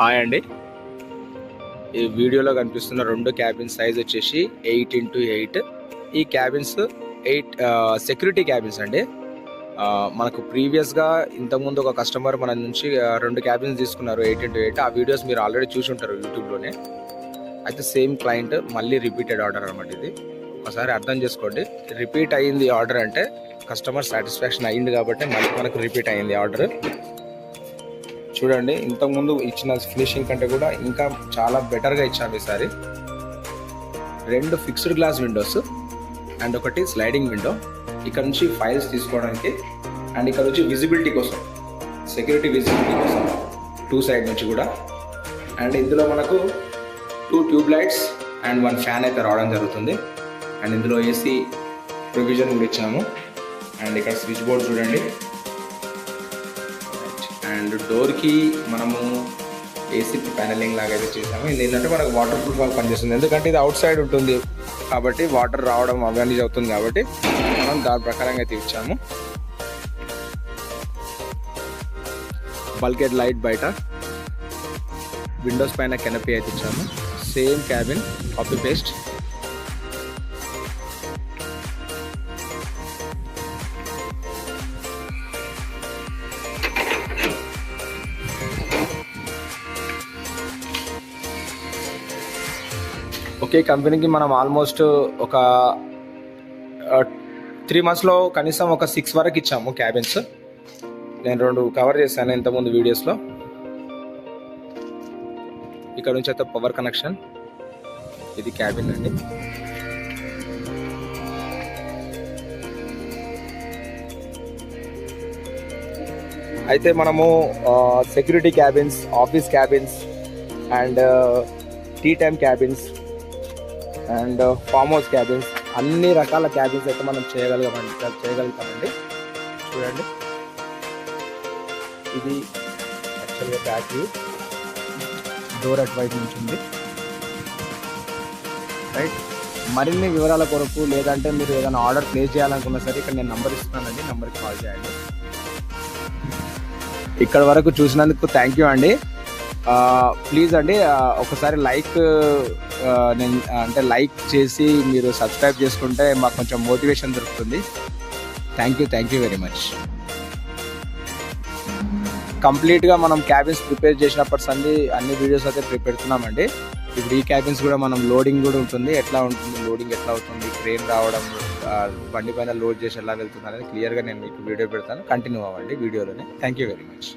Hi అండి. ఈ వీడియోలో కనిపిస్తున్న రెండు క్యాబిన్ సైజ్ వచ్చేసి 8x8. ఈ క్యాబిన్స్ 8 సెక్యూరిటీ క్యాబిన్స్ అండి. మనకు ప్రీవియస్గా ఇంతకుముందు ఒక కస్టమర్ మన నుంచి 2 క్యాబిన్స్ తీసుకున్నారు 8x8. ఆ వీడియోస్ మీరు ఆల్రెడీ చూసి ఉంటారు యూట్యూబ్లోనే. అయితే సేమ్ క్లయింట్ మళ్ళీ రిపీటెడ్ ఆర్డర్ అనమాట. ఇది ఒకసారి అర్థం చేసుకోండి. రిపీట్ అయ్యింది ఆర్డర్ అంటే కస్టమర్ సాటిస్ఫాక్షన్ అయ్యింది కాబట్టి మళ్ళీ మనకు రిపీట్ అయ్యింది ఆర్డర్. చూడండి, ఇంతకుముందు ఇచ్చిన ఫినిషింగ్ కంటే కూడా ఇంకా చాలా బెటర్గా ఇచ్చాము ఈసారి. 2 ఫిక్స్డ్ గ్లాస్ విండోస్ అండ్ ఒకటి స్లైడింగ్ విండో. ఇక్కడ నుంచి ఫైల్స్ తీసుకోవడానికి అండ్ ఇక్కడ నుంచి విజిబిలిటీ కోసం, సెక్యూరిటీ విజిబిలిటీ కోసం 2 సైడ్ నుంచి కూడా. అండ్ ఇందులో మనకు 2 ట్యూబ్ లైట్స్ అండ్ 1 ఫ్యాన్ అయితే రావడం జరుగుతుంది. అండ్ ఇందులో ఏసీ ప్రొవిజన్ కూడా ఇచ్చాము. అండ్ ఇక్కడ స్విచ్ బోర్డ్ చూడండి. అండ్ డోర్కి మనము ఏసీ ప్యానలింగ్ లాగా అయితే చేసాము. ఇది ఏంటంటే మనకు వాటర్ ప్రూఫ్ లాగా పనిచేస్తుంది. ఎందుకంటే ఇది అవుట్ సైడ్ ఉంటుంది కాబట్టి వాటర్ రావడం అవన్నీ అవుతుంది కాబట్టి మనం దాని ప్రకారంగా అయితే ఇచ్చాము. బల్కెడ్ లైట్ బయట, విండోస్ పైన కెనపీ అయితే ఇచ్చాము. Same cabin copy paste. ఒకే కంపెనీకి మనం ఆల్మోస్ట్ ఒక 3 monthsలో కనీసం ఒక 6 వరకు ఇచ్చాము క్యాబిన్స్. నేను 2 కవర్ చేశాను ఇంతకుముందు వీడియోస్లో. ఇక్కడ నుంచి అయితే పవర్ కనెక్షన్. ఇది క్యాబిన్ అండి. అయితే మనము security cabins, office cabins and tea time cabins and farm house cabins, అన్ని రకాల క్యాబిన్స్ అయితే మనం చేయగలుగుతామండి. చూడండి, ఇది యాక్చువల్గా బ్యాక్ వ్యూ. డోర్ అటువైపు నుంచి ఉంది. రైట్. మరిన్ని వివరాల కొరకు లేదంటే మీరు ఏదైనా ఆర్డర్ ప్లేస్ చేయాలనుకున్నా సరే ఇక్కడ నేను నంబర్ ఇస్తున్నానండి, నంబర్కి కాల్ చేయండి. ఇక్కడ వరకు చూసినందుకు థ్యాంక్ యూ అండి. ప్లీజ్ అండి ఒకసారి లైక్ చేసి మీరు సబ్స్క్రైబ్ చేసుకుంటే మాకు కొంచెం మోటివేషన్ దొరుకుతుంది. Thank you very much. కంప్లీట్గా మనం క్యాబిన్స్ ప్రిపేర్ చేసినప్పటి అన్ని వీడియోస్ అయితే పెడుతున్నామండి. ఇప్పుడు ఈ క్యాబిన్స్ కూడా మనం లోడింగ్ కూడా ఉంటుంది, ఎట్లా ఉంటుంది, లోడింగ్ ఎట్లా అవుతుంది, క్రేన్ రావడం, బండి పైన లోడ్ చేసి ఎలా వెళ్తుంది అనేది క్లియర్గా నేను మీకు వీడియో పెడతాను. కంటిన్యూ అవ్వండి వీడియోలోనే. Thank you very much.